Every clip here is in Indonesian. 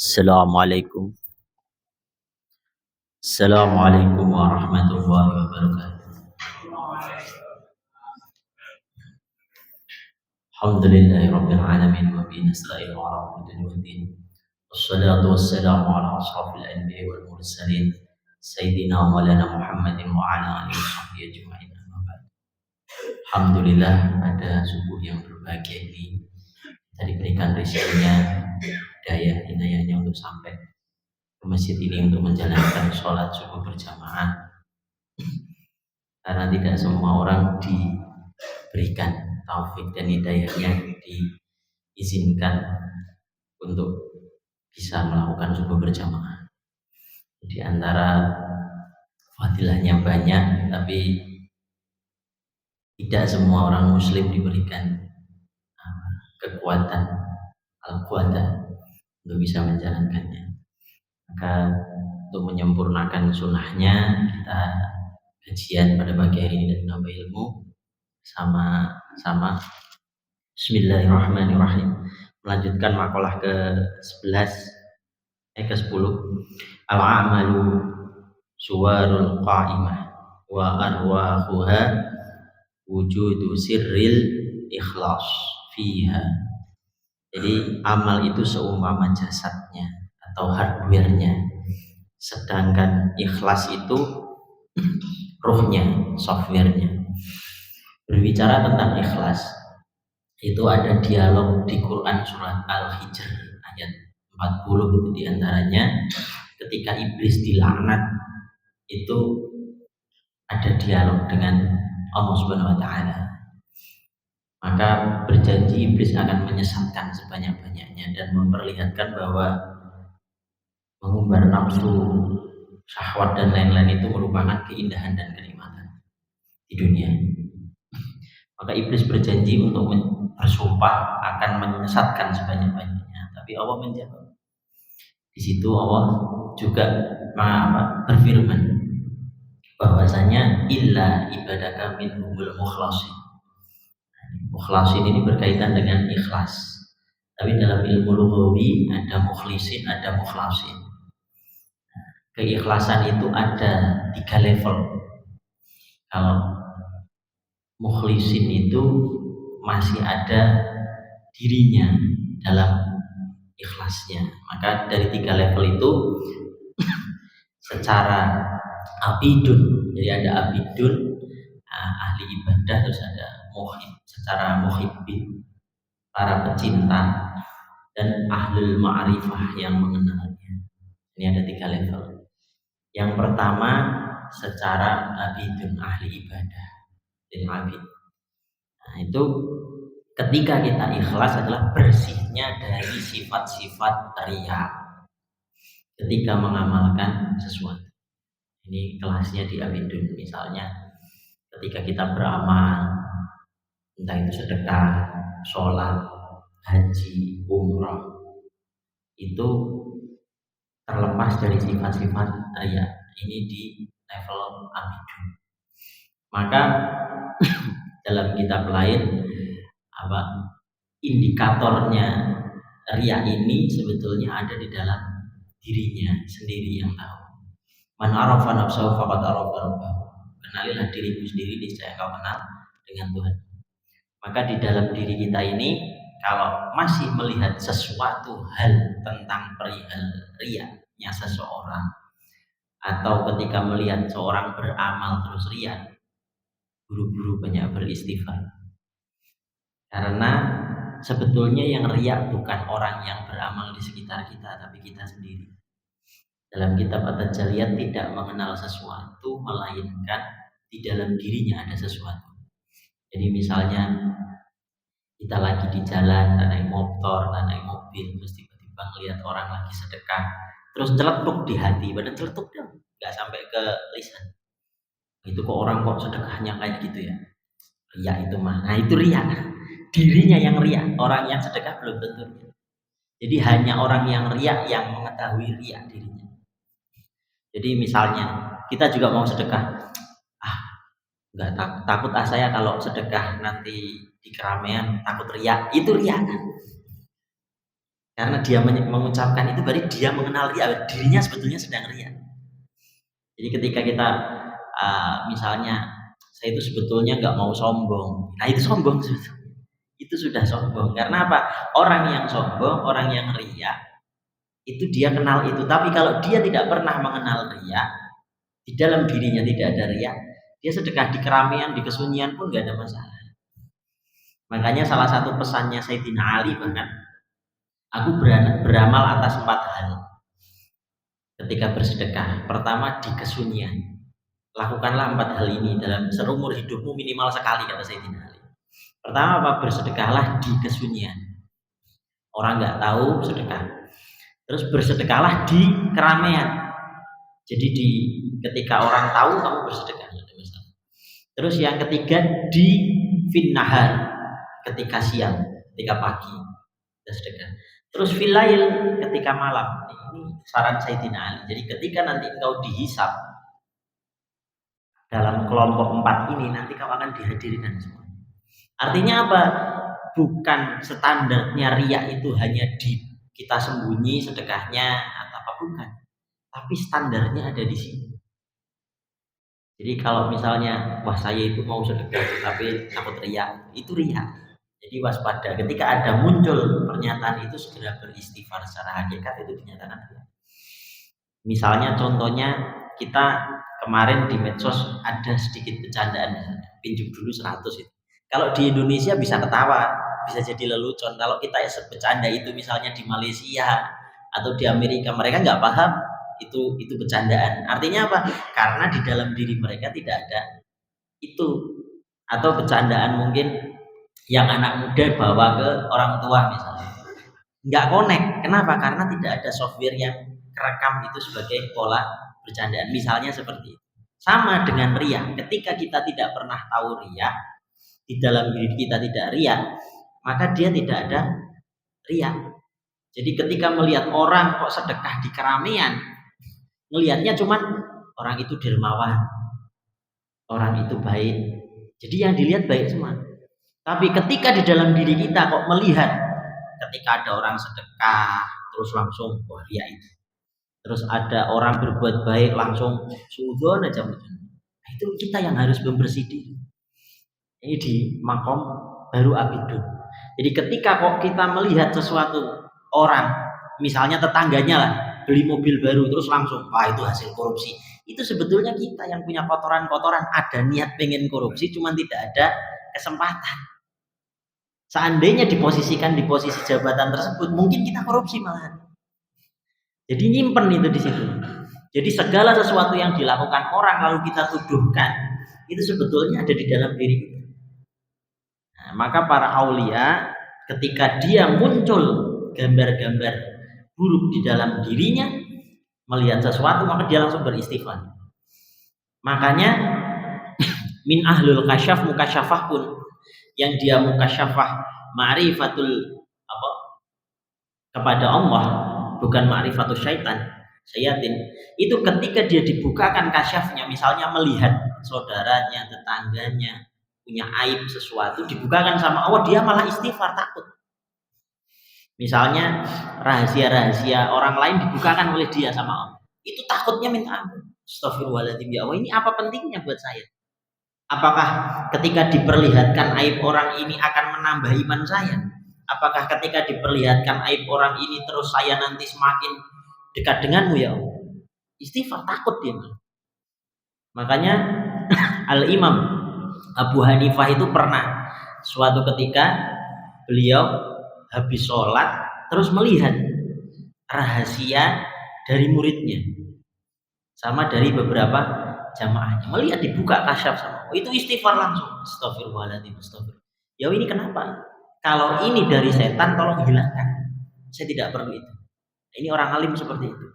Assalamualaikum. Assalamualaikum warahmatullahi wabarakatuh. Alhamdulillahirabbil alamin wa bihi nasta'inu ala umuri waddin. Wassalatu wassalamu ala asrofil anbiya'i wal mursalin sayyidina wa maulana Muhammadin wa ala alihi washabbihi ajma'in. Alhamdulillah, pada subuh yang berbahagia ini kita diberikan rezekinya, daya inayahnya untuk sampai ke masjid ini untuk menjalankan sholat subuh berjamaah, karena tidak semua orang diberikan taufik dan hidayahnya diizinkan untuk bisa melakukan subuh berjamaah. Di antara fadilahnya banyak, tapi tidak semua orang muslim diberikan kekuatan al-quwata untuk bisa menjalankannya. Maka untuk menyempurnakan sunnahnya, kita kajian pada pagi hari ini dan menambah ilmu sama Bismillahirrahmanirrahim. Melanjutkan makalah ke-10 al-a'malu suwarul qa'imah wa arwahuha wujudu sirril ikhlas fiha. Jadi amal itu seumpama jasadnya atau hardware-nya, sedangkan ikhlas itu ruhnya, software-nya. Berbicara tentang ikhlas, itu ada dialog di Quran surat Al-Hijr ayat 40 itu diantaranya ketika iblis dilaknat, itu ada dialog dengan Allah Subhanahu wa taala. Maka berjanji iblis akan menyesatkan sebanyak-banyaknya dan memperlihatkan bahwa mengumbar nafsu, syahwat dan lain-lain itu merupakan keindahan dan kenikmatan di dunia. Maka iblis berjanji untuk bersumpah akan menyesatkan sebanyak-banyaknya, tapi Allah menjawab. Di situ Allah juga berfirman bahwasanya illa ibadaka minhumul mukhlasin. Mukhlasin ini berkaitan dengan ikhlas. Tapi dalam ilmu lughawi ada mukhlisin, ada mukhlasin. Keikhlasan itu ada 3 level. Kalau mukhlisin itu masih ada dirinya dalam ikhlasnya. Maka dari 3 level itu secara abidun, jadi ada abidun, ahli ibadah, terus ada muhib, secara muhibbin, para pecinta, dan ahlul ma'rifah yang mengenalnya. Ini ada 3 level. Yang pertama secara abidun, ahli ibadah dan abid. Nah, itu ketika kita ikhlas adalah bersihnya dari sifat-sifat riya ketika mengamalkan sesuatu. Ini kelasnya di abidun. Misalnya ketika kita beramal, entah itu sedekah, sholat, haji, umrah, itu terlepas dari sifat-sifat riya. Ini di level abidun. Maka dalam kitab lain indikatornya riya ini sebetulnya ada di dalam dirinya sendiri yang tahu. Man arafa nafsahu faqad arafa rabbahu. Kenalilah dirimu sendiri, niscaya kau kenal dengan Tuhan. Maka di dalam diri kita ini, kalau masih melihat sesuatu hal tentang perihal riyanya seseorang, atau ketika melihat seorang beramal terus riya, buru-buru banyak beristighfar. Karena sebetulnya yang riya bukan orang yang beramal di sekitar kita, tapi kita sendiri. Dalam kitab At-Tajaliyat tidak mengenal sesuatu melainkan di dalam dirinya ada sesuatu. Jadi misalnya kita lagi di jalan, naik motor, naik mobil, terus tiba-tiba ngelihat orang lagi sedekah, terus celetuk di hati, padahal celetuk dong, nggak sampai ke lisan. Itu kok orang kok sedekahnya kayak gitu ya? Riya itu mah. Nah itu riya. Dirinya yang riya, orang yang sedekah belum tentu. Jadi hanya orang yang riya yang mengetahui riya dirinya. Jadi misalnya kita juga mau sedekah, nggak takut saya kalau sedekah nanti di keramaian takut riya, itu riya kan? Karena dia mengucapkan itu berarti dia mengenal ria, dirinya sebetulnya sedang ria. Jadi ketika kita misalnya saya itu sebetulnya nggak mau sombong, nah itu sombong sebetulnya. Itu sudah sombong. Karena apa? Orang yang sombong, orang yang ria, itu dia kenal itu. Tapi kalau dia tidak pernah mengenal ria, di dalam dirinya tidak ada ria, dia sedekah di keramaian, di kesunyian pun nggak ada masalah. Makanya salah satu pesannya Sayyidina Ali bahkan, aku beramal atas 4 hal ketika bersedekah. Pertama, di kesunyian. Lakukanlah 4 hal ini dalam seumur hidupmu minimal sekali, kata Sayyidina Ali. Pertama apa? Bersedekahlah di kesunyian. Orang nggak tahu sedekah. Terus bersedekahlah di keramaian. Jadi ketika orang tahu kamu bersedekah. Terus yang ketiga di finnahar, ketika siang, ketika pagi sedekah. Terus filail, ketika malam. Ini saran Sayyidina Ali. Jadi ketika nanti engkau dihisab dalam kelompok 4 ini, nanti kau akan dihadirkan semua. Artinya apa? Bukan standarnya riya itu hanya di kita sembunyi sedekahnya atau apa, bukan. Tapi standarnya ada di sini. Jadi kalau misalnya wah saya itu mau sedekah tapi takut riya, itu riya. Jadi waspada. Ketika ada muncul pernyataan itu segera beristighfar, secara hakikat itu dinyatakan riya. Misalnya contohnya kita kemarin di medsos ada sedikit bercandaan, pinjam dulu 100 itu. Kalau di Indonesia bisa ketawa, bisa jadi lelucon. Kalau kita bercanda itu misalnya di Malaysia atau di Amerika, mereka nggak paham itu bercandaan. Artinya apa? Karena di dalam diri mereka tidak ada itu. Atau bercandaan mungkin yang anak muda bawa ke orang tua misalnya, nggak connect. Kenapa? Karena tidak ada software yang rekam itu sebagai pola bercandaan. Misalnya seperti itu. Sama dengan riya. Ketika kita tidak pernah tahu riya, di dalam diri kita tidak riya, maka dia tidak ada riya. Jadi ketika melihat orang kok sedekah di keramaian, ngelihatnya cuman orang itu dermawan, orang itu baik. Jadi yang dilihat baik semua. Tapi ketika di dalam diri kita kok melihat, ketika ada orang sedekah terus langsung wah riya itu. Terus ada orang berbuat baik langsung suudzon aja. Nah, itu kita yang harus membersih diri. Ini di makom baru abidun. Jadi ketika kok kita melihat sesuatu orang, misalnya tetangganya lah beli mobil baru terus langsung wah itu hasil korupsi, itu sebetulnya kita yang punya kotoran-kotoran, ada niat pengen korupsi cuman tidak ada kesempatan. Seandainya diposisikan di posisi jabatan tersebut, mungkin kita korupsi malahan. Jadi nyimpen itu di situ. Jadi segala sesuatu yang dilakukan orang lalu kita tuduhkan, itu sebetulnya ada di dalam diri kita. Nah, maka para aulia ketika dia muncul gambar-gambar buruk di dalam dirinya, melihat sesuatu maka dia langsung beristighfar. Makanya min ahlul kasyaf mukasyafah pun, yang dia mukasyafah ma'rifatul apa kepada Allah, bukan ma'rifatul syaitan, syayatin, itu ketika dia dibukakan kasyafnya, misalnya melihat saudaranya, tetangganya punya aib sesuatu, dibukakan sama Allah, dia malah istighfar, takut. Misalnya rahasia-rahasia orang lain dibukakan oleh dia sama Allah, itu takutnya minta ampun. Astagfirullahaladzim, ya Allah, ini apa pentingnya buat saya? Apakah ketika diperlihatkan aib orang ini akan menambah iman saya? Apakah ketika diperlihatkan aib orang ini terus saya nanti semakin dekat denganmu ya Allah? Istighfar, takut dia. Makanya Al-Imam Abu Hanifah itu pernah suatu ketika beliau habis sholat terus melihat rahasia dari muridnya sama dari beberapa jamaahnya, melihat dibuka kasyaf sama Allah, itu istighfar langsung, astagfirullahaladzim, astagfirullah. Ya ini kenapa? Kalau ini dari setan tolong hilangkan, saya tidak perlu itu. Ini orang alim seperti itu.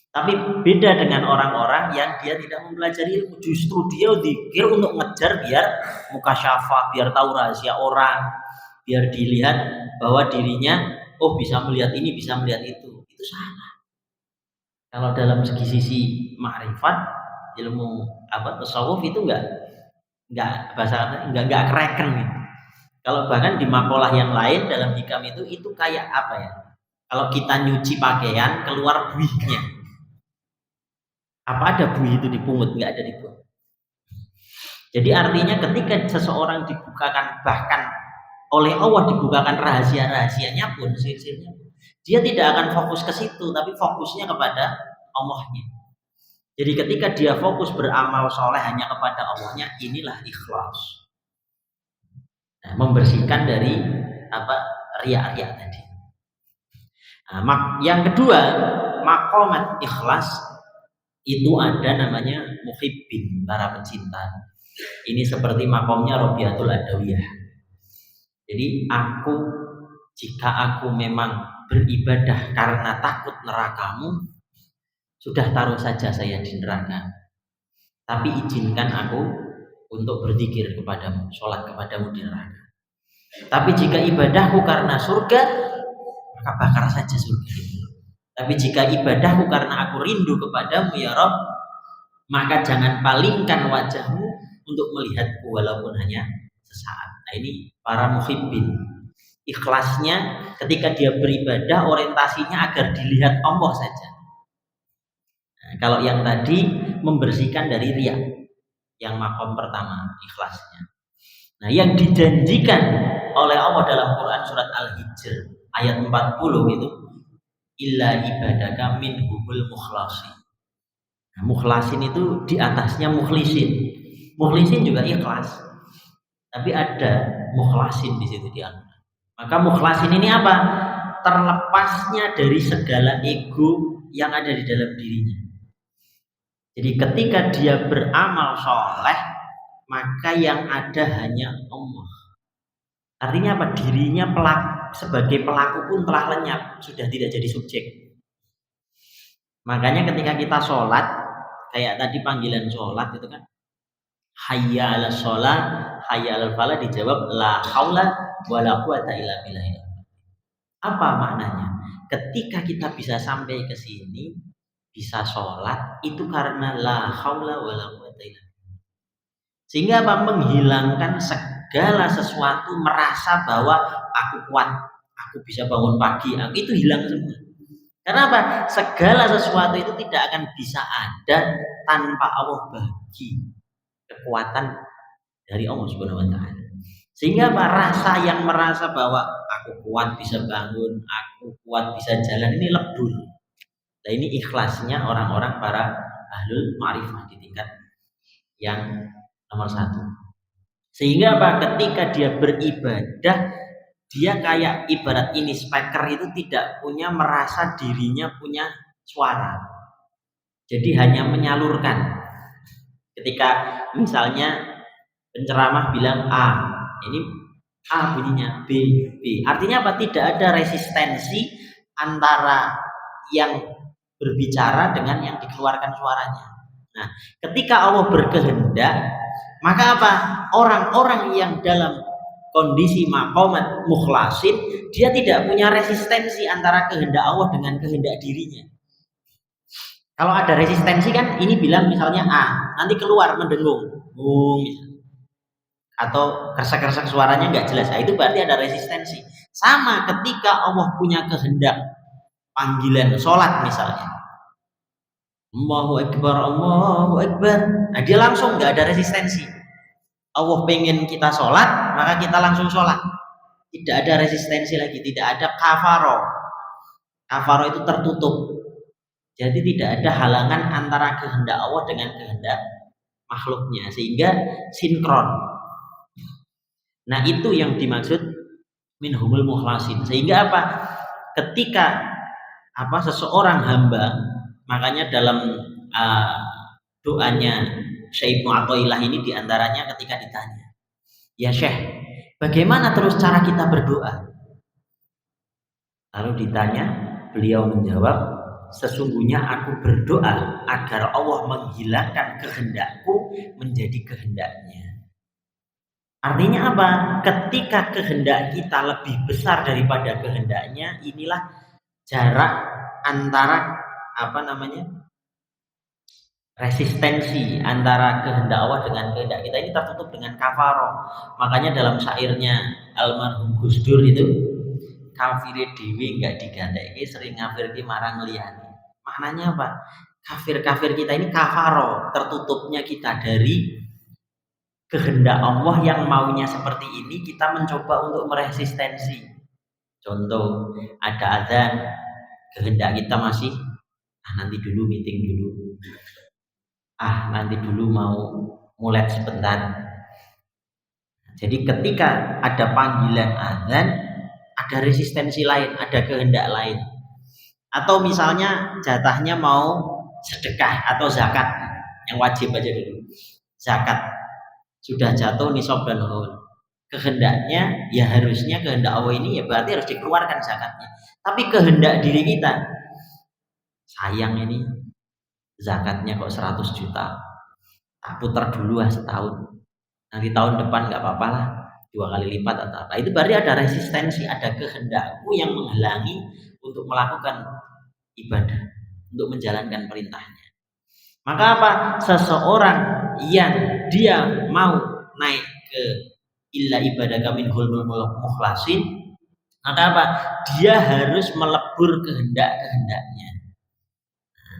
Tapi beda dengan orang-orang yang dia tidak mempelajari ilmu, justru dia zikir untuk ngejar biar mukasyafah, biar tahu rahasia orang, biar dilihat bahwa dirinya oh bisa melihat ini, bisa melihat itu salah. Kalau dalam segi ma'rifat, ilmu tasawuf itu enggak bahasa enggak kereken gitu. Kalau bahkan di makalah yang lain dalam hikam itu kayak apa ya? Kalau kita nyuci pakaian keluar buihnya, apa ada buih itu dipungut? Nggak ada dipungut. Jadi artinya ketika seseorang dibukakan, bahkan oleh Allah dibukakan rahasia-rahasianya pun, sir-sirnya, dia tidak akan fokus ke situ, tapi fokusnya kepada Allahnya. Jadi ketika dia fokus beramal soleh hanya kepada Allahnya, inilah ikhlas. Nah, membersihkan dari riya-riya tadi. Nah, yang kedua, maqamat ikhlas itu ada namanya muhibbin, para pencinta. Ini seperti makomnya Robiatul Adawiyah. Jadi jika aku memang beribadah karena takut nerakamu, sudah taruh saja saya di neraka. Tapi izinkan aku untuk berzikir kepadamu, sholat kepadamu di neraka. Tapi jika ibadahku karena surga, maka bakar saja surga itu. Tapi jika ibadahku karena aku rindu kepadamu ya Rabb, maka jangan palingkan wajahmu untuk melihatku walaupun hanya sesaat. Nah, ini para muhibbin. Ikhlasnya ketika dia beribadah orientasinya agar dilihat Allah saja. Nah, kalau yang tadi membersihkan dari riya, yang makom pertama ikhlasnya. Nah, yang dijanjikan oleh Allah dalam Quran surat Al-Hijr ayat 40 itu illa ibadaka minhumul mukhlasin. Nah, mukhlasin itu di atasnya mukhlisin. Mukhlisin juga ikhlas. Tapi ada mukhlasin di situ di antara. Maka mukhlasin ini apa? Terlepasnya dari segala ego yang ada di dalam dirinya. Jadi ketika dia beramal soleh, maka yang ada hanya Allah. Artinya apa? Dirinya sebagai pelaku pun telah lenyap, sudah tidak jadi subjek. Makanya ketika kita sholat, kayak tadi panggilan sholat itu kan, hayya 'alas sholat, hayya 'alal falah, dijawab la haula wala quwata illa billah. Apa maknanya? Ketika kita bisa sampai ke sini, bisa sholat, itu karena la haula wala quwata illa billah. Sehingga apa? Menghilangkan segala sesuatu merasa bahwa aku kuat, aku bisa bangun pagi, itu hilang semua. Karena apa? Segala sesuatu itu tidak akan bisa ada tanpa Allah bagi kekuatan dari Allah Subhanahu wa taala. Sehingga apa? Rasa yang merasa bahwa aku kuat bisa bangun, aku kuat bisa jalan, ini lebur. Nah, ini ikhlasnya orang-orang para ahlul ma'rifah di tingkat yang nomor 1. Sehingga apa? Ketika dia beribadah, dia kayak ibarat ini speaker itu tidak punya merasa dirinya punya suara. Jadi hanya menyalurkan. Ketika misalnya penceramah bilang A, ini A bunyinya, B, B. Artinya apa? Tidak ada resistensi antara yang berbicara dengan yang dikeluarkan suaranya. Nah, ketika Allah berkehendak, maka apa? Orang-orang yang dalam kondisi maqamat mukhlasin, dia tidak punya resistensi antara kehendak Allah dengan kehendak dirinya. Kalau ada resistensi kan, ini bilang misalnya A, nanti keluar mendengung, atau kersek-kersek suaranya nggak jelas, itu berarti ada resistensi. Sama ketika Allah punya kehendak panggilan sholat misalnya, Allahu Akbar, Allahu Akbar, nah dia langsung nggak ada resistensi. Allah pengen kita sholat, maka kita langsung sholat. Tidak ada resistensi lagi, tidak ada kafaro. Kafaro itu tertutup. Jadi tidak ada halangan antara kehendak Allah dengan kehendak makhluknya, sehingga sinkron. Nah, itu yang dimaksud minhumul mukhlasin. Sehingga apa? Ketika seseorang hamba, makanya dalam doanya Syekh Ibnu Athaillah ini diantaranya ketika ditanya, ya Syekh, bagaimana terus cara kita berdoa? Lalu ditanya, beliau menjawab, sesungguhnya aku berdoa agar Allah menghilangkan kehendakku menjadi kehendaknya. Artinya apa? Ketika kehendak kita lebih besar daripada kehendaknya, inilah jarak antara resistensi antara kehendak Allah dengan kehendak kita ini tertutup dengan kafaro. Makanya dalam syairnya almarhum Gus Dur itu, kafire dhewe enggak digatekke sering ngafirke marang liyane. Maknanya apa? Kafir-kafir kita ini kafaro, tertutupnya kita dari kehendak Allah yang maunya seperti ini, kita mencoba untuk meresistensi. Contoh, ada azan, kehendak kita masih nanti dulu meeting dulu, nanti dulu mau mulai sebentar. Jadi ketika ada panggilan azan, ada resistensi lain, ada kehendak lain. Atau misalnya jatahnya mau sedekah atau zakat, yang wajib aja dulu. Zakat sudah jatuh nisab dan haul. Kehendaknya ya harusnya kehendak Allah ini ya berarti harus dikeluarkan zakatnya. Tapi kehendak diri kita, sayang ini zakatnya kok 100 juta, tak putar dulu setahun. Nanti tahun depan nggak apa-apa lah, 2 kali lipat atau apa. Itu berarti ada resistensi, ada kehendakku yang menghalangi untuk melakukan ibadah, untuk menjalankan perintahnya. Maka apa? Seseorang yang dia mau naik ke illa ibadaka minhul mukhlasin, maka apa? Dia harus melebur kehendak-kehendaknya.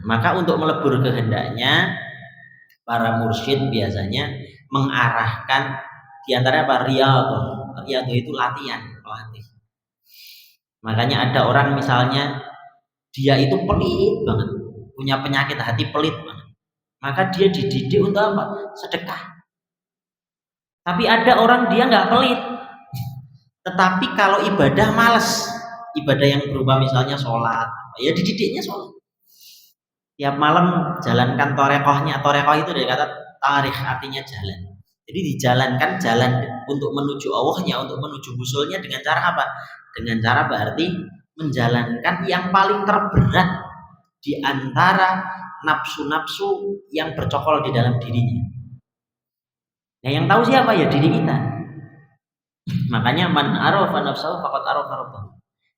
Maka untuk melebur kehendaknya, para mursyid biasanya mengarahkan diantara apa? Riyadhah itu latihan, pelatih. Makanya ada orang misalnya dia itu pelit banget, punya penyakit hati pelit banget, maka dia dididik untuk apa? Sedekah. Tapi ada orang dia nggak pelit, tetapi kalau ibadah malas, ibadah yang berupa misalnya sholat, ya dididiknya sholat. Tiap malam jalankan torekohnya, torekoh itu dari kata tarikh, artinya jalan. Jadi dijalankan jalan untuk menuju Allahnya, untuk menuju husulnya dengan cara apa? Dengan cara berarti menjalankan yang paling terberat di antara nafsu-nafsu yang bercokol di dalam dirinya. Nah, yang tahu siapa? Ya diri kita. Makanya man arafa nafsahu faqad arafa rabbahu.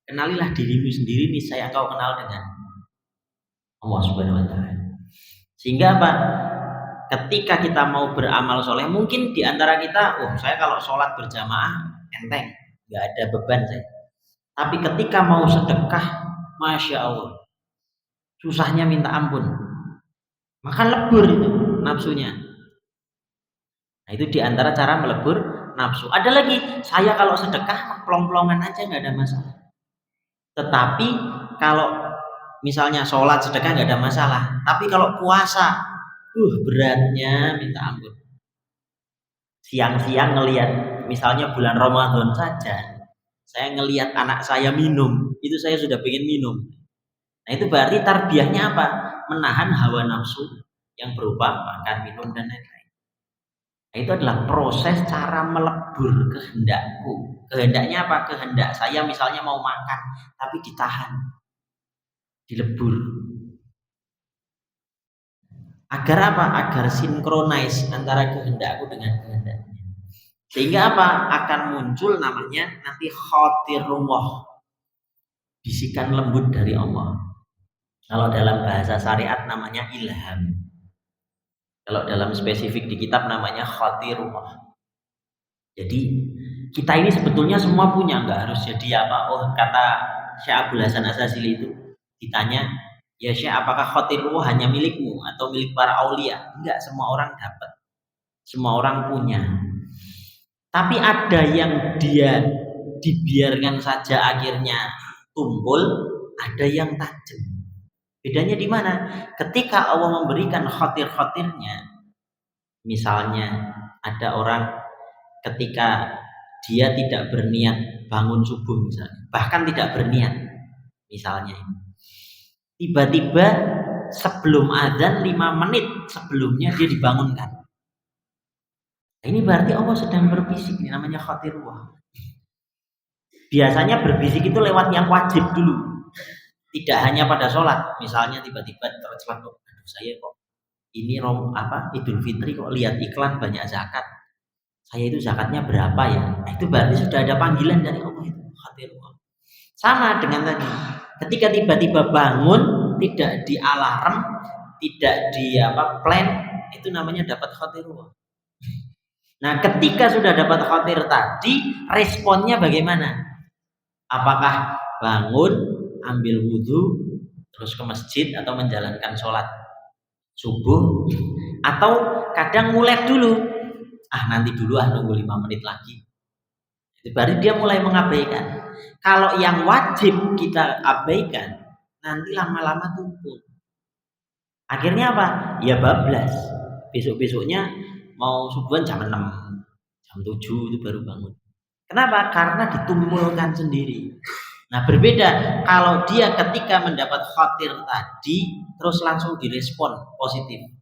Kenalilah dirimu sendiri, niscaya engkau kenal dengan Allah Subhanahu wa taala. Sehingga apa? Ketika kita mau beramal soleh, mungkin di antara kita, saya kalau sholat berjamaah enteng, nggak ada beban saya. Tapi ketika mau sedekah, masya Allah, susahnya minta ampun. Maka lebur itu nafsunya. Nah, itu di antara cara melebur nafsu. Ada lagi, saya kalau sedekah plong-plongan aja nggak ada masalah. Tetapi kalau misalnya sholat sedekah nggak ada masalah. Tapi kalau puasa, beratnya minta ampun. Siang-siang ngelihat, misalnya bulan Ramadan saja, saya ngelihat anak saya minum, itu saya sudah pengen minum. Nah, itu berarti tarbiyahnya apa? Menahan hawa nafsu yang berupa makan, minum, dan lain-lain. Nah, itu adalah proses cara melebur kehendakku. Kehendaknya apa? Kehendak saya misalnya mau makan, tapi ditahan, dilebur. Agar apa? Agar sinkronis antara kehendakku dengan kehendaknya. Sehingga apa? Akan muncul namanya nanti khatirullah, bisikan lembut dari Allah. Kalau dalam bahasa syariat namanya ilham. Kalau dalam spesifik di kitab namanya khatirullah. Jadi kita ini sebetulnya semua punya, nggak harus jadi apa. Kata Syekh Abdul Hasan Asy-Syadzili itu ditanya, ya Syekh, apakah khatirullah hanya milikmu atau milik para aulia? Enggak, semua orang dapat, semua orang punya. Tapi ada yang dia dibiarkan saja akhirnya tumpul, ada yang tajam. Bedanya di mana? Ketika Allah memberikan khatir-khatirnya, misalnya ada orang ketika dia tidak berniat bangun subuh misalnya, bahkan tidak berniat misalnya, tiba-tiba sebelum azan 5 menit sebelumnya dia dibangunkan. Ini berarti Allah sedang berbisik, ini namanya khatirullah. Biasanya berbisik itu lewat yang wajib dulu, tidak hanya pada sholat. Misalnya tiba-tiba tercelat, saya kok ini Idul Fitri kok lihat iklan banyak zakat, saya itu zakatnya berapa ya? Itu berarti sudah ada panggilan dari Allah, itu khatirullah. Sama dengan tadi, ketika tiba-tiba bangun, tidak di alarm, tidak di plan, itu namanya dapat khatirullah. Nah, ketika sudah dapat khatir tadi, responnya bagaimana? Apakah bangun, ambil wudhu, terus ke masjid atau menjalankan sholat subuh, atau kadang mulai dulu, nanti dulu nunggu 5 menit lagi, baru dia mulai mengabaikan. Kalau yang wajib kita abaikan, nanti lama-lama tumpul. Akhirnya apa? Ya bablas. Besok-besoknya mau subuhan jam 6, jam 7 itu baru bangun. Kenapa? Karena ditumpulkan sendiri. Nah, berbeda kalau dia ketika mendapat khatir tadi terus langsung direspon positif.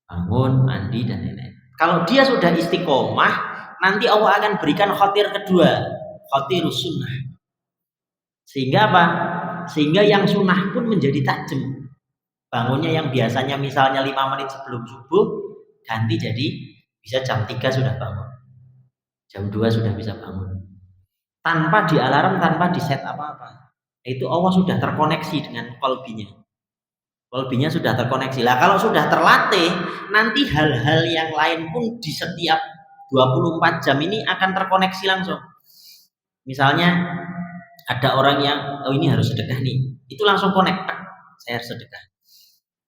Bangun, mandi dan lain-lain. Kalau dia sudah istiqomah, nanti Allah akan berikan khatir kedua, khatirus sunnah. Sehingga apa? Sehingga yang sunnah pun menjadi tajam. Bangunnya yang biasanya misalnya 5 menit sebelum subuh, ganti jadi bisa jam 3 sudah bangun. Jam 2 sudah bisa bangun. Tanpa dialarm, tanpa diset apa-apa. Itu Allah sudah terkoneksi dengan kolbinya. Kolbinya sudah terkoneksi. Lah kalau sudah terlatih, nanti hal-hal yang lain pun di setiap 24 jam ini akan terkoneksi langsung. Misalnya ada orang yang ini harus sedekah nih, itu langsung connect, saya harus sedekah.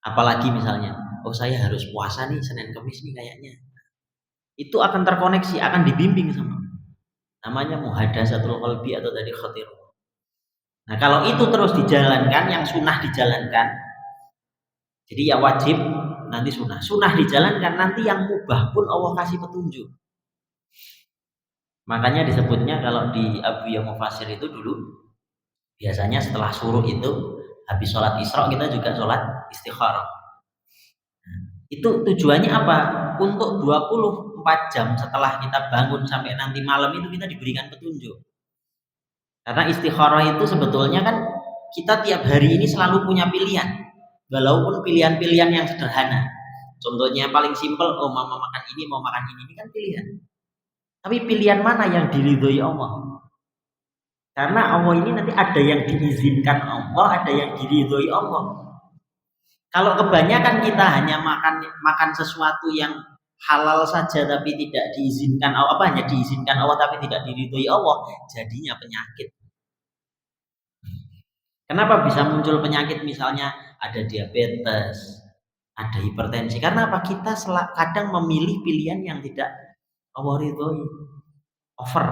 Apalagi misalnya, saya harus puasa nih Senin Kamis nih kayaknya. Itu akan terkoneksi, akan dibimbing sama. Namanya muhadasatul qalbi atau tadi khatir. Nah, kalau itu terus dijalankan, yang sunnah dijalankan. Jadi ya wajib, nanti sunnah. Sunnah dijalankan, nanti yang mubah pun Allah kasih petunjuk. Makanya disebutnya kalau di Abu Ya Mufassir itu dulu, biasanya setelah suruh itu, habis sholat Isra kita juga sholat istikharah. Itu tujuannya apa? Untuk 24 jam setelah kita bangun sampai nanti malam itu kita diberikan petunjuk. Karena istikharah itu sebetulnya kan kita tiap hari ini selalu punya pilihan. Walaupun pilihan-pilihan yang sederhana. Contohnya paling simpel, mama makan ini, mau makan ini kan pilihan. Tapi pilihan mana yang diridhoi Allah? Karena Allah ini nanti ada yang diizinkan Allah, ada yang diridhoi Allah. Kalau kebanyakan kita hanya makan sesuatu yang halal saja tapi tidak diizinkan Allah, hanya diizinkan Allah tapi tidak diridhoi Allah, jadinya penyakit. Kenapa bisa muncul penyakit? Misalnya ada diabetes, ada hipertensi. Karena apa? Kita kadang memilih pilihan yang tidak Allah ridhoi, over.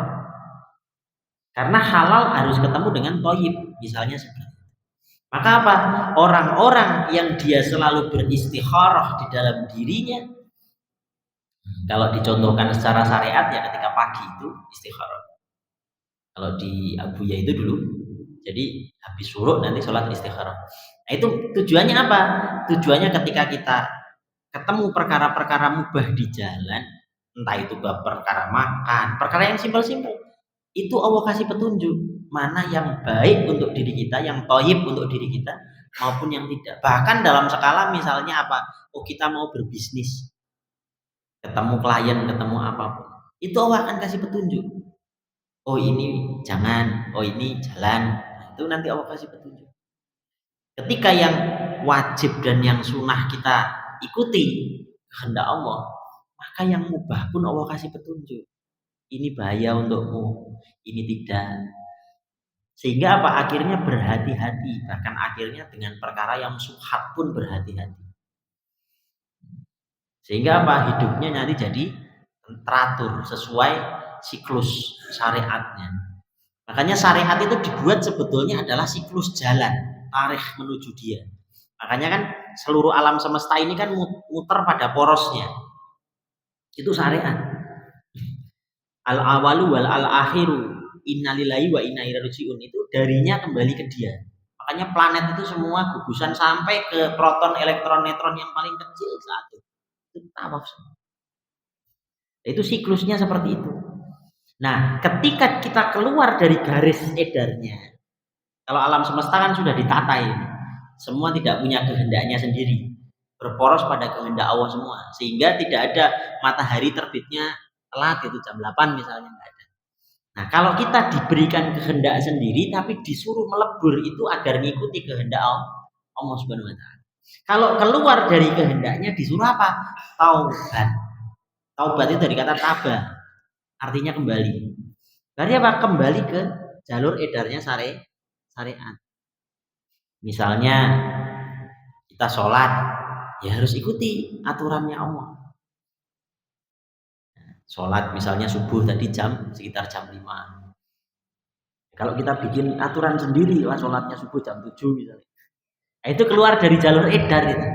Karena halal harus ketemu dengan thayyib, misalnya seperti itu. Maka apa? Orang-orang yang dia selalu beristikharah di dalam dirinya, kalau dicontohkan secara syariat ya ketika pagi itu istikharah. Kalau di Abu Ya itu dulu, jadi habis syuruk nanti sholat istikharah. Nah, itu tujuannya apa? Tujuannya ketika kita ketemu perkara-perkara mubah di jalan, entah itu perkara makan, perkara yang simpel-simpel, itu Allah kasih petunjuk mana yang baik untuk diri kita, yang thayyib untuk diri kita, maupun yang tidak. Bahkan dalam skala misalnya apa? Kita mau berbisnis, ketemu klien, ketemu apapun, itu Allah akan kasih petunjuk. Ini jangan, ini jalan. Itu nanti Allah kasih petunjuk. Ketika yang wajib dan yang sunnah kita ikuti kehendak Allah, maka yang mubah pun Allah kasih petunjuk. Ini bahaya untukmu, ini tidak. Sehingga apa? Akhirnya berhati-hati. Bahkan akhirnya dengan perkara yang subhat pun berhati-hati. Sehingga apa? Hidupnya nanti jadi teratur sesuai siklus syariatnya. Makanya syariat itu dibuat sebetulnya adalah siklus jalan, tarikh menuju dia. Makanya kan seluruh alam semesta ini kan muter pada porosnya. Itu syariat. Al-awalu wal al-akhiru innalillahi wa inna ilaihi raji'un, itu darinya kembali ke dia. Makanya planet itu semua gugusan sampai ke proton, elektron, neutron yang paling kecil satu. Itu tawaf semua. Itu siklusnya seperti itu. Nah, ketika kita keluar dari garis edarnya, kalau alam semesta kan sudah ditata ini, semua tidak punya kehendaknya sendiri, berporos pada kehendak Allah semua, sehingga tidak ada matahari terbitnya telat itu jam 8 misalnya, enggak ada. Nah, kalau kita diberikan kehendak sendiri tapi disuruh melebur itu agar mengikuti kehendak Allah Subhanahu wa taala. Kalau keluar dari kehendaknya disuruh apa? Taubat. Taubat itu dari kata tabah, artinya kembali. Berarti apa? Kembali ke jalur edarnya syariat. Misalnya kita sholat, ya harus ikuti aturannya Allah. Sholat misalnya subuh tadi sekitar jam 5. Kalau kita bikin aturan sendiri, lah sholatnya subuh jam 7 misalnya. Nah, itu keluar dari jalur edar itu.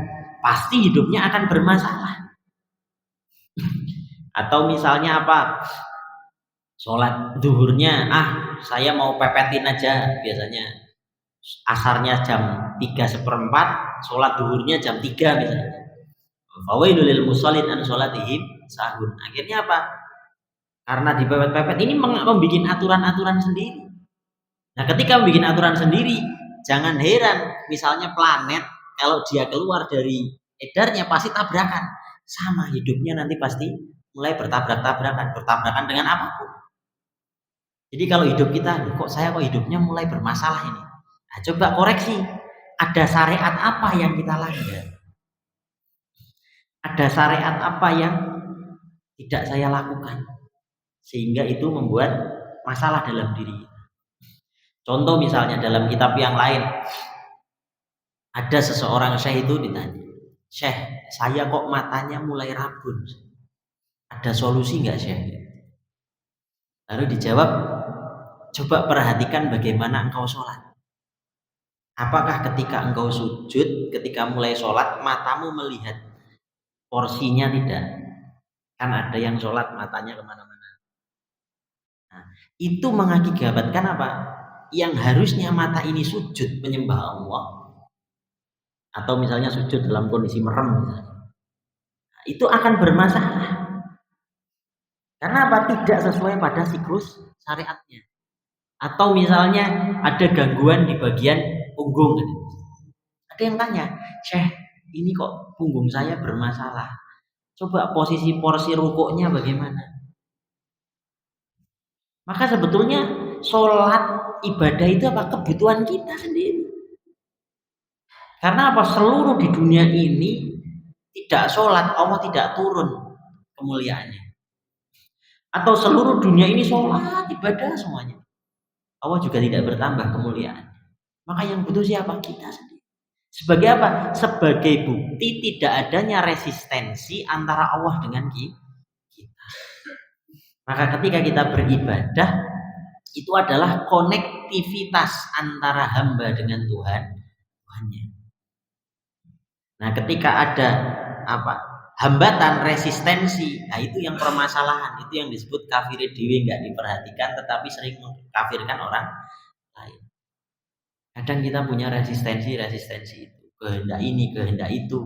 Pasti hidupnya akan bermasalah. Atau misalnya apa? Sholat zuhurnya, saya mau pepetin aja biasanya. Asarnya jam 3:15, sholat zuhurnya jam 3 misalnya. Fawailul lil musallin an sholatihim sahun. Akhirnya apa? Karena dipepet-pepet ini membuat aturan-aturan sendiri. Nah, ketika membuat aturan sendiri, jangan heran misalnya planet kalau dia keluar dari edarnya pasti tabrakan. Sama hidupnya nanti pasti mulai bertabrakan dengan apapun. Jadi kalau hidup kita, kok hidupnya mulai bermasalah ini. Nah, coba koreksi. Ada syariat apa yang kita langgar? Ada syariat apa yang tidak saya lakukan? Sehingga itu membuat masalah dalam diri. Contoh misalnya dalam kitab yang lain, ada seseorang syekh itu ditanya, "Syekh, saya kok matanya mulai rabun. Ada solusi nggak, Syekh?" Lalu dijawab, "Coba perhatikan bagaimana engkau sholat. Apakah ketika engkau sujud, ketika mulai sholat, matamu melihat porsinya tidak? Kan ada yang sholat matanya kemana-mana. Nah, itu mengakibatkan apa? Yang harusnya mata ini sujud menyembah Allah, atau misalnya sujud dalam kondisi merem misalnya, nah, itu akan bermasalah. Karena apa? Tidak sesuai pada siklus syariatnya. Atau misalnya ada gangguan di bagian punggung. Ada yang tanya, "Syekh, ini kok punggung saya bermasalah. Coba posisi porsi rukuknya bagaimana?" Maka sebetulnya sholat ibadah itu apa? Kebutuhan kita sendiri. Karena apa? Seluruh di dunia ini tidak sholat, Allah tidak turun kemuliaannya. Atau seluruh dunia ini sholat ibadah semuanya, Allah juga tidak bertambah kemuliaan. Maka yang butuh siapa? Kita sendiri. Sebagai apa? Sebagai bukti tidak adanya resistensi antara Allah dengan kita. Maka ketika kita beribadah, itu adalah konektivitas antara hamba dengan Tuhannya. Nah, ketika ada hambatan, resistensi, nah itu yang permasalahan, itu yang disebut kafir dewi, nggak diperhatikan tetapi sering mengkafirkan orang lain. Kadang kita punya resistensi itu, kehendak ini, kehendak itu,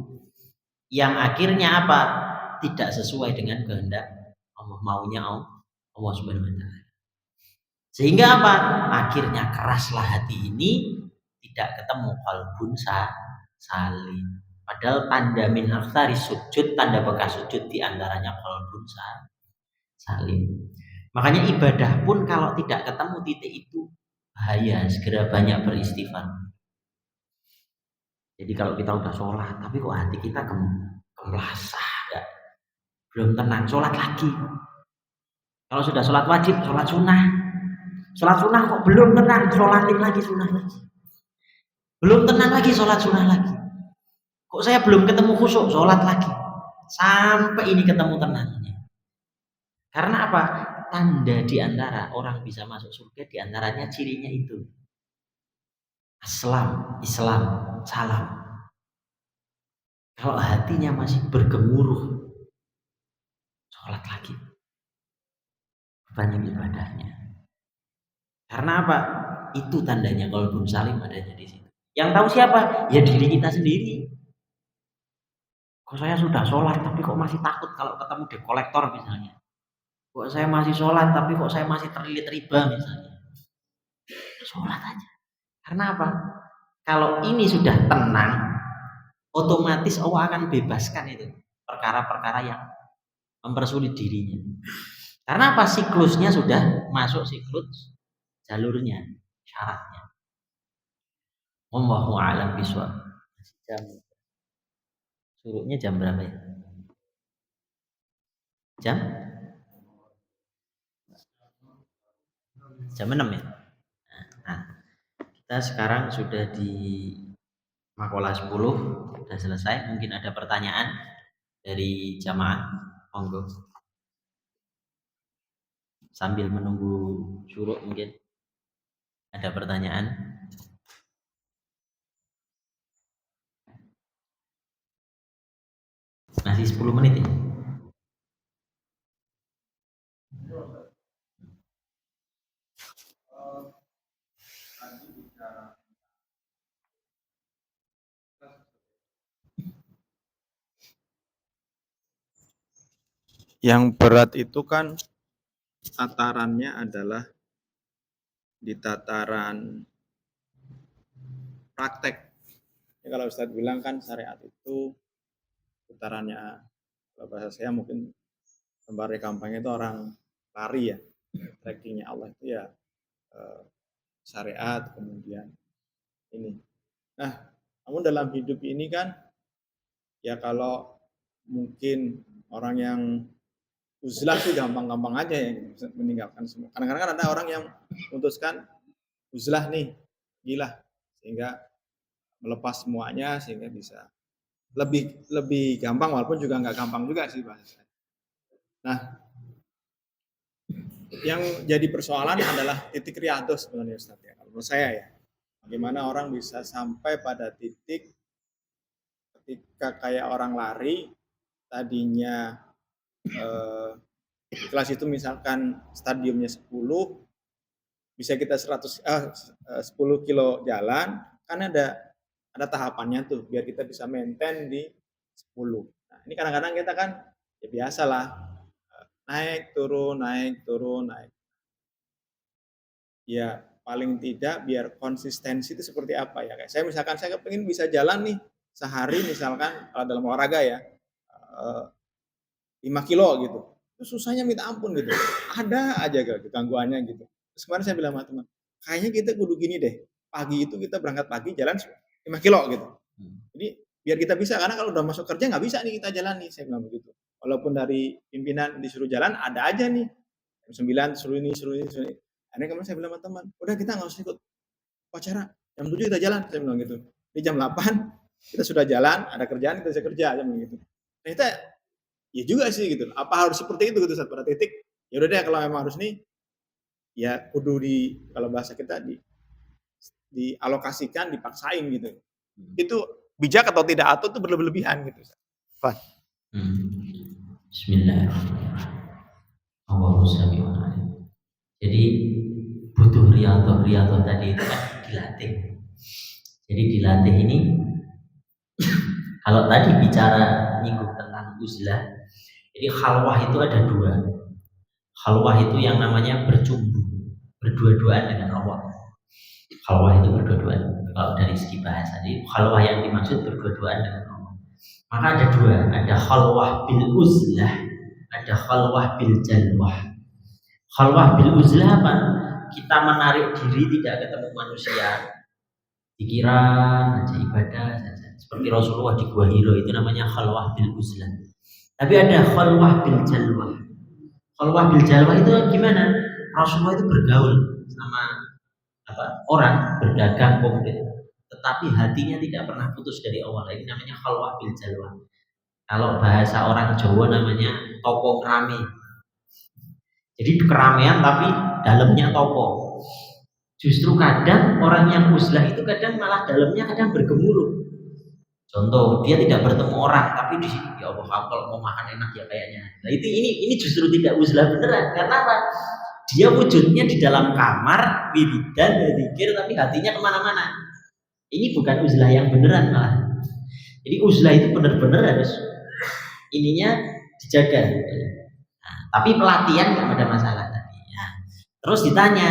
yang akhirnya apa? Tidak sesuai dengan kehendak Allah, maunya Allah Subhanahu wa taala. Sehingga apa? Akhirnya keraslah hati ini, tidak ketemu qalbun salim. Padahal tanda min aktsari sujud, tanda bekas sujud diantaranya qalbun salim. Makanya ibadah pun kalau tidak ketemu titik itu bahaya, segera banyak beristighfar. Jadi kalau kita udah sholat, tapi kok hati kita kemelasah, belum tenang, sholat lagi. Kalau sudah sholat wajib, sholat sunnah kok belum tenang, sholatin lagi sunnah lagi. Belum tenang lagi, sholat sunnah lagi. Kok saya belum ketemu khusyuk, sholat lagi. Sampai ini ketemu tenangnya. Karena apa? Tanda diantara orang bisa masuk surga, diantaranya cirinya itu. Islam, salam. Kalau hatinya masih bergemuruh, sholat lagi. Banyak ibadahnya. Karena apa? Itu tandanya qalbun salim adanya di situ. Yang tahu siapa? Ya diri kita sendiri. Kok saya sudah sholat tapi kok masih takut kalau ketemu debt collector misalnya. Kok saya masih sholat tapi kok saya masih terlilit riba misalnya. Sholat aja. Karena apa? Kalau ini sudah tenang, otomatis Allah akan bebaskan itu perkara-perkara yang mempersulit dirinya. Karena apa? Siklusnya sudah masuk siklus jalurnya, syaratnya. Wallahu a'lam bishawab. Jam suruhnya jam berapa ya? Jam 6 ya? Nah, kita sekarang sudah di Makalah 10, sudah selesai. Mungkin ada pertanyaan dari jamaah, monggo. Sambil menunggu syuruk mungkin ada pertanyaan. Masih 10 menit ya? Yang berat itu kan tatarannya adalah di tataran praktek. Ya, kalau Ustadz bilang kan syariat itu tatarannya, kalau bahasa saya mungkin kembali kampanye itu orang lari ya, trackingnya Allah itu ya syariat, kemudian ini. Nah, namun dalam hidup ini kan ya kalau mungkin orang yang uzlah sih gampang-gampang aja ya meninggalkan semua. Kadang-kadang kan ada orang yang memutuskan uzlah nih, gila, sehingga melepas semuanya sehingga bisa lebih gampang, walaupun juga nggak gampang juga sih bahasa. Nah, yang jadi persoalan adalah titik riyadhah sebenarnya Ustaz ya, kalau menurut saya ya. Bagaimana orang bisa sampai pada titik ketika kayak orang lari, tadinya kelas itu misalkan stadiumnya 10, bisa kita 10 kilo jalan, kan ada tahapannya tuh biar kita bisa maintain di 10. Nah, ini kadang-kadang kita kan ya biasalah naik turun naik turun naik. Ya paling tidak biar konsistensi itu seperti apa ya, kayak saya misalkan saya pengen bisa jalan nih sehari misalkan kalau dalam olahraga ya 5 kilo gitu, itu susahnya minta ampun gitu, ada aja gangguannya gitu. Terus kemarin saya bilang sama teman, kayaknya kita kudu gini deh, pagi itu kita berangkat pagi jalan 5 kilo gitu, jadi biar kita bisa, karena kalau udah masuk kerja nggak bisa nih kita jalan nih, saya bilang begitu. Walaupun dari pimpinan disuruh jalan, ada aja nih jam 9 suruh ini. Akhirnya kemarin saya bilang sama teman, udah kita nggak usah ikut upacara, jam 7 kita jalan, saya bilang gitu. Di jam 8 kita sudah jalan, ada kerjaan kita bisa kerja, saya bilang gitu. Nah kita ya juga sih gitu. Apa harus seperti itu gitu saat pada titik? Ya udah deh kalau memang harus nih, ya kudu kalau bahasa kita dialokasikan, dipaksain gitu. Itu bijak atau tidak, atau itu berlebihan gitu. Bismillahirrahmanirrahim. Allahu sami'un alim. Jadi butuh riyadhah tadi itu kan dilatih. Jadi dilatih ini kalau tadi bicara nyinggung tentang uzlah, jadi khalwah itu ada dua. Khalwah itu yang namanya bercumbu, berdua-duaan dengan Allah. Khalwah itu berdua-duaan. Kalau dari segi bahasa, jadi khalwah yang dimaksud berdua-duaan dengan Allah. Maka ada dua, ada khalwah bil uzlah, ada khalwah bil jalwah. Khalwah bil uzlah apa? Kita menarik diri tidak ketemu manusia, pikiran aja, ibadah saja. Seperti Rasulullah di Gua Hiro, itu namanya khalwah bil uzlah. Tapi ada khalwah bil jalwah. Khalwah bil jalwah itu gimana? Rasulullah itu bergaul sama orang, berdagang konkret, tetapi hatinya tidak pernah putus dari Allah. Ini namanya khalwah bil jalwah. Kalau bahasa orang Jawa namanya toko rame. Jadi keramaian tapi dalamnya toko. Justru kadang orang yang uzlah itu kadang malah dalamnya kadang bergemuruh. Contoh, dia tidak bertemu orang, tapi di sini ya Allah, kalau mau makan enak ya kayaknya. Nah ini justru tidak uzlah beneran. Karena apa? Dia wujudnya di dalam kamar, wiridan, zikir, tapi hatinya kemana-mana. Ini bukan uzlah yang beneran malah. Jadi uzlah itu benar-benar harus ininya dijaga. Nah, tapi pelatihan nggak ada masalah tadi. Ya. Terus ditanya,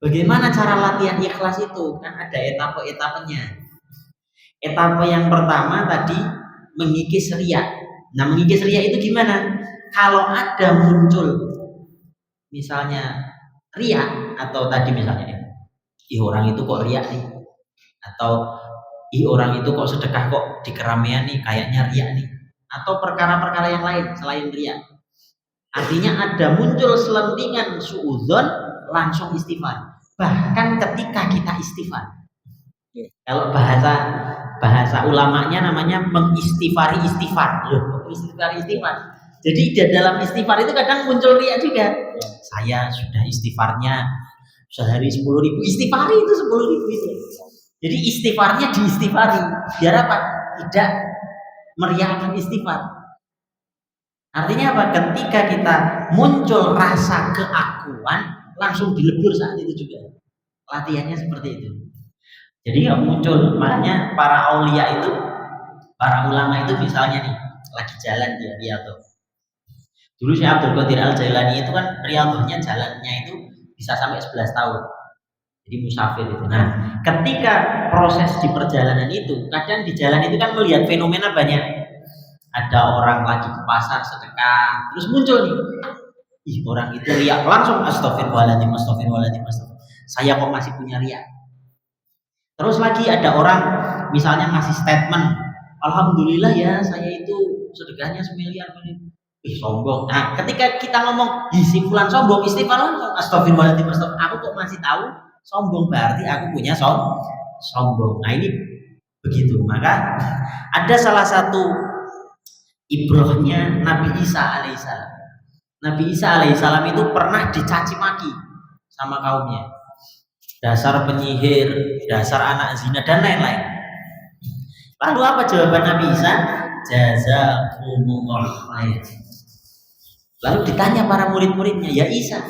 bagaimana cara latihan ikhlas itu? Kan ada etape-etapenya. Etape yang pertama tadi mengikis riya. Nah, mengikis riya itu gimana? Kalau ada muncul misalnya riya, atau tadi misalnya orang itu kok riya nih, atau orang itu kok sedekah kok di keramaian nih kayaknya riya nih, atau perkara-perkara yang lain selain riya. Artinya ada muncul selentingan suudzon, langsung istighfar. bahkan ketika kita istighfar. Kalau bahasa ulamanya namanya mengistighfari istighfar. Loh, istighfari istighfar. Jadi di dalam istighfar itu kadang muncul riya juga. Saya sudah istighfarnya sehari 10.000, istighfari itu 10.000 itu. Jadi istighfarnya diistighfari. Biar apa? Tidak meriakan istighfar. Artinya apa? Ketika kita muncul rasa keakuan, langsung dilebur saat itu juga. Latihannya seperti itu. Jadi nggak muncul, makanya para aulia itu, para ulama itu misalnya nih lagi jalan dia riyadhah. Dulu Syekh Abdul Qadir Al Jailani itu kan riyadhahnya jalannya itu bisa sampai 11 tahun. Jadi musafir itu. Nah, ketika proses di perjalanan itu, kadang di jalan itu kan melihat fenomena banyak. Ada orang lagi ke pasar sedekah, terus muncul nih, ih orang itu riak, langsung astagfirullahaladzim, astagfirullahaladzim, astagfirullahaladzim. Saya kok masih punya riak. Terus lagi ada orang misalnya ngasih statement, alhamdulillah ya saya itu sedekahnya 1 miliar. Sombong. Nah, ketika kita ngomong si fulan sombong, istighfar langsung astagfirullahaladzim, astagfirullahaladzim. Aku kok masih tahu sombong, berarti aku punya sombong. Nah, ini begitu. Maka ada salah satu ibrohnya Nabi Isa alaihissalam. Nabi Isa alaihissalam itu pernah dicaci maki sama kaumnya. Dasar penyihir, dasar anak zina dan lain-lain. Lalu apa jawaban Nabi Isa? Jazakumullah khair. Lalu ditanya para murid-muridnya, ya Isa,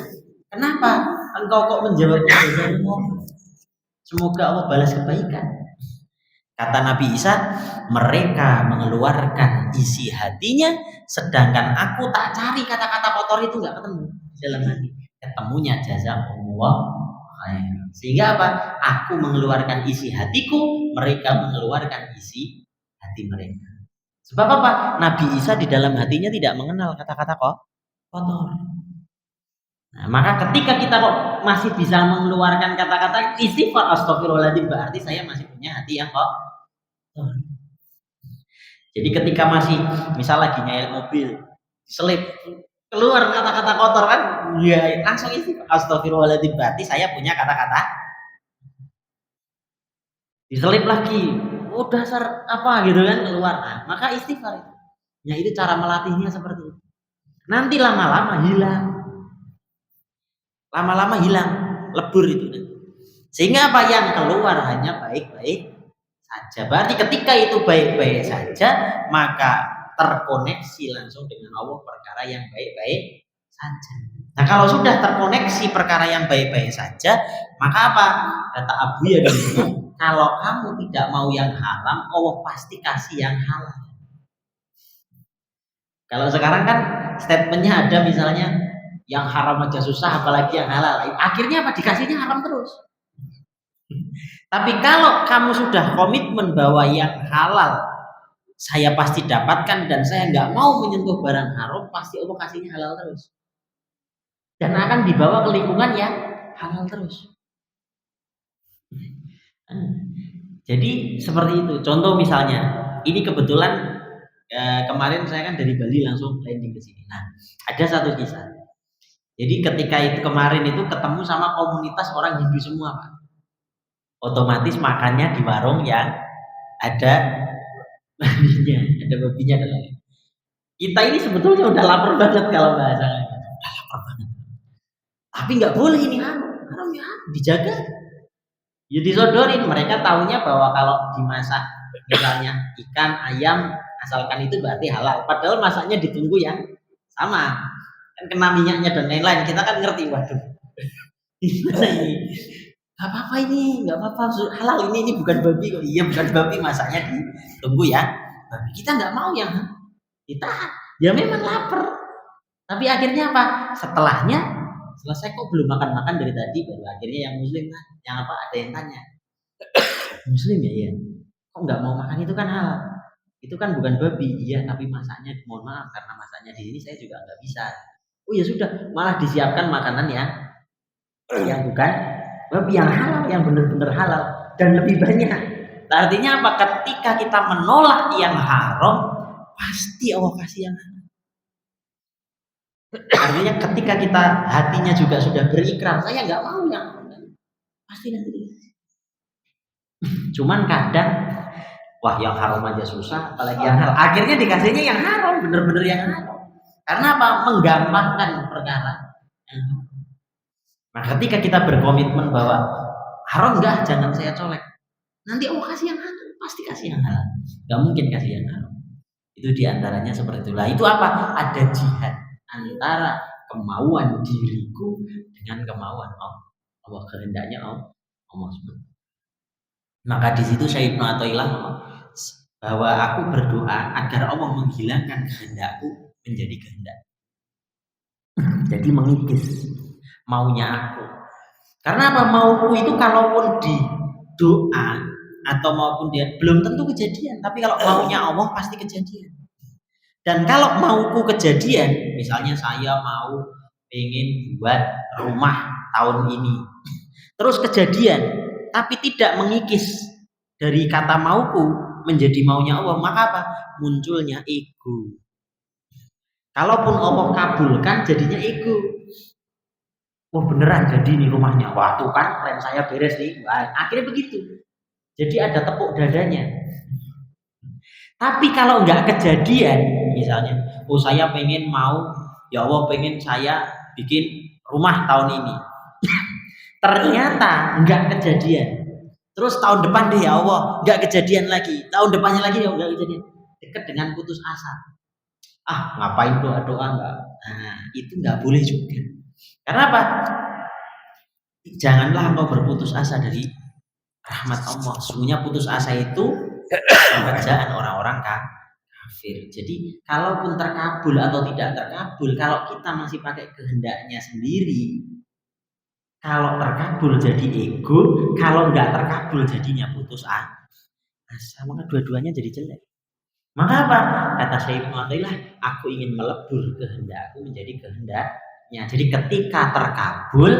kenapa engkau kok menjawabnya jazakumullah? Semoga Allah balas kebaikan. Kata Nabi Isa, mereka mengeluarkan isi hatinya, sedangkan aku tak cari kata-kata kotor itu, nggak ketemu dalam hati. Ketemunya jazakumullah khair. Sehingga apa? Aku mengeluarkan isi hatiku, mereka mengeluarkan isi hati mereka. Sebab apa? Nabi Isa di dalam hatinya tidak mengenal kata-kata kotor. Nah, maka ketika kita kok masih bisa mengeluarkan kata-kata istighfar astagfirullahaladzim, berarti saya masih punya hati yang kotor. Jadi ketika masih misal lagi nyayat mobil, selip keluar kata-kata kotor kan, ya langsung istighfar astagfirullahaladzim, berarti saya punya kata-kata. Diselip lagi, dasar apa gitu kan keluar. Nah, maka istighfar itu. Ya itu cara melatihnya seperti itu. Nanti lama-lama hilang. Lama-lama hilang, lebur itu. Sehingga apa yang keluar hanya baik-baik saja. Berarti ketika itu baik-baik saja, maka terkoneksi langsung dengan Allah perkara yang baik-baik saja. Nah, kalau sudah terkoneksi perkara yang baik-baik saja, maka apa? Kata Abu ya, kalau kamu tidak mau yang haram, Allah pasti kasih yang halal. Kalau sekarang kan statementnya ada misalnya, yang haram aja susah, apalagi yang halal. Akhirnya apa? Dikasihnya haram terus. Tapi kalau kamu sudah komitmen bahwa yang halal saya pasti dapatkan dan saya nggak mau menyentuh barang haram, pasti Allah kasihnya halal terus. Dan akan dibawa ke lingkungan yang halal terus. Jadi seperti itu. Contoh misalnya, ini kebetulan kemarin saya kan dari Bali langsung landing ke sini. Nah, ada satu kisah. Jadi ketika itu kemarin itu ketemu sama komunitas orang Hindu semua, Pak. Otomatis makannya di warung yang ada babinya dan lain. Kita ini sebetulnya udah lapar banget kalau bahasanya. Udah lapar banget. Tapi nggak boleh ini haram ya, dijaga. Ya disodorin. Mereka taunya bahwa kalau dimasak misalnya ikan, ayam, asalkan itu berarti halal. Padahal masaknya ditunggu yang sama. Kan kena minyaknya dan lain-lain, kita kan ngerti, waduh gimana ini, nggak apa-apa ini, nggak apa-apa, halal ini bukan babi kok. Iya bukan babi, masaknya ditunggu ya babi. Kita nggak mau yang kita ya memang lapar, tapi akhirnya apa, setelahnya selesai kok belum makan dari tadi, baru akhirnya yang muslim kan, yang apa, ada yang tanya, muslim ya, iya kok nggak mau makan, itu kan halal, itu kan bukan babi. Iya tapi masaknya, mohon maaf karena masaknya di sini saya juga nggak bisa. Oh ya sudah, malah disiapkan makanan yang bukan babi, yang halal, yang benar-benar halal dan lebih banyak. Artinya apa? Ketika kita menolak yang haram, pasti Allah kasih yang halal. Artinya ketika kita hatinya juga sudah berikrar, saya nggak mau yang halal. Pasti nanti dikasih. Cuman kadang wah yang haram aja susah, apalagi yang halal. Akhirnya dikasihnya yang haram, bener-bener yang haram. Karena apa? Menggampangkan perkara. Nah, ketika kita berkomitmen bahwa haram enggak, jangan saya colek. Nanti Allah kasih yang halal, pasti kasih yang halal. Gak mungkin kasih yang haram. Itu diantaranya seperti itulah. Itu apa? Ada jihad antara kemauan diriku dengan kemauan Allah. Allah kehendaknya Allah SWT. Maka di situ Syekh Ibnu Athaillah bahwa aku berdoa agar Allah menghilangkan kehendakku menjadi kehendak. Jadi mengikis maunya aku. Karena apa? Mauku itu kalaupun di doa atau maupun dia belum tentu kejadian, tapi kalau maunya Allah pasti kejadian. Dan kalau mauku kejadian, misalnya saya mau ingin buat rumah tahun ini, terus kejadian, tapi tidak mengikis dari kata mauku menjadi maunya Allah, maka apa? Munculnya ego. Kalaupun Allah kabulkan, jadinya ego. Oh beneran jadi nih rumahnya, wah tuh kan plan saya beres nih. Wah, akhirnya begitu. Jadi ada tepuk dadanya. Tapi kalau nggak kejadian, misalnya, oh saya pengen mau, ya Allah pengen saya bikin rumah tahun ini. Ternyata nggak kejadian. Terus tahun depan deh ya Allah, nggak kejadian lagi. Tahun depannya lagi ya nggak kejadian. Dekat dengan putus asa. Ah ngapain doa-doa nggak? Nah itu nggak boleh juga. Karena apa? Janganlah engkau berputus asa dari rahmat Allah. Sesungguhnya putus asa itu pekerjaan orang-orang kafir. Jadi kalaupun terkabul atau tidak terkabul, kalau kita masih pakai kehendaknya sendiri, kalau terkabul jadi ego, kalau nggak terkabul jadinya putus asa. Maka dua-duanya jadi jelek. Maka apa? Kata Syekh Ibnu Athaillah, aku ingin melebur kehendakku menjadi kehendaknya. Jadi ketika terkabul,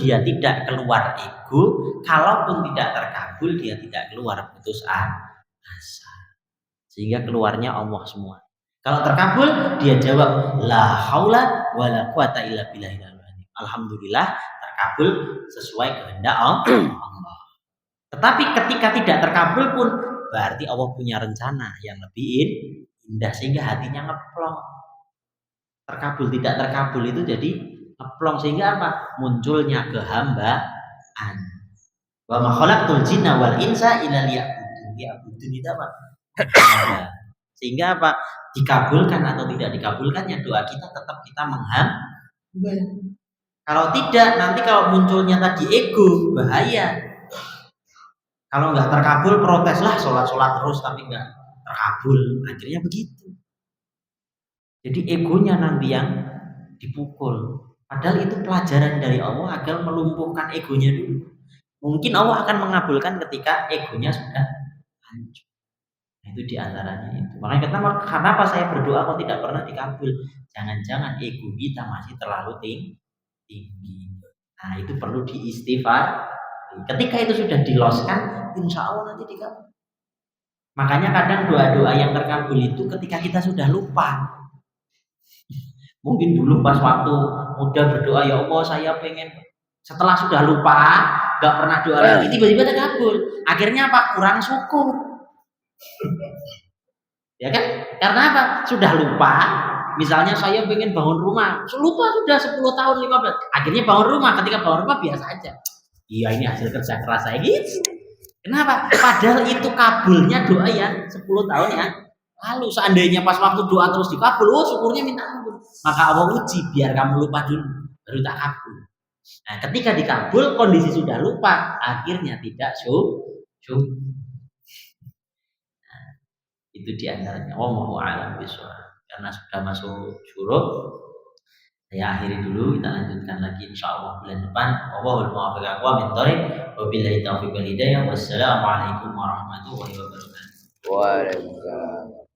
dia tidak keluar ego. Kalaupun tidak terkabul, dia tidak keluar putus asa. Sehingga keluarnya Allah semua. Kalau terkabul, dia jawab la haula wala quwata illa billahil azim. Alhamdulillah terkabul sesuai kehendak Allah. Tetapi ketika tidak terkabul pun berarti Allah punya rencana yang lebih indah sehingga hatinya ngeplong. Terkabul tidak terkabul itu jadi ngeplong sehingga apa? Munculnya kehambaan. Wa ma khalaqtul jinna wal insa illa liya'budun. Liya'budun itu apa? Sehingga apa? Dikabulkan atau tidak dikabulkannya doa kita tetap kita menghamba. Kalau tidak nanti kalau munculnya tadi ego bahaya. Kalau nggak terkabul protes lah, sholat terus tapi nggak terkabul, akhirnya begitu. Jadi egonya nanti yang dipukul. Padahal itu pelajaran dari Allah agar melumpuhkan egonya dulu. Mungkin Allah akan mengabulkan ketika egonya sudah hancur. Nah, itu diantaranya itu. Makanya kenapa saya berdoa kok tidak pernah dikabul? Jangan-jangan ego kita masih terlalu tinggi. Nah itu perlu diistighfar. Ketika itu sudah diloskan, insya Allah nanti dikabul. Makanya kadang doa-doa yang terkabul itu ketika kita sudah lupa. Mungkin dulu pas waktu muda berdoa, ya Allah saya pengen. Setelah sudah lupa, gak pernah doa lagi, tiba-tiba terkabul. Akhirnya apa? Kurang syukur. Ya kan? Karena apa? Sudah lupa. Misalnya saya pengen bangun rumah, lupa sudah 10 tahun 15. Akhirnya bangun rumah, ketika bangun rumah biasa aja. Iya ini hasil kerja keras saya gitu. Kenapa? Padahal itu kabulnya doa ya 10 tahun ya. Lalu seandainya pas waktu doa terus dikabul, oh syukurnya minta ampun. Maka Allah uji biar kamu lupa dulu, baru tak kabul. Nah, ketika dikabul kondisi sudah lupa, akhirnya tidak syukur. Nah, itu diantaranya. Wallahu a'lam bishawab. Karena sudah masuk syuruk. Saya akhiri dulu, kita lanjutkan lagi insyaallah bulan depan. Wallahul muwaffiq aqwamit thoriq. Wabillahi taufiq wal hidayah. Wassalamualaikum warahmatullahi wabarakatuh. Waalaikumsalam.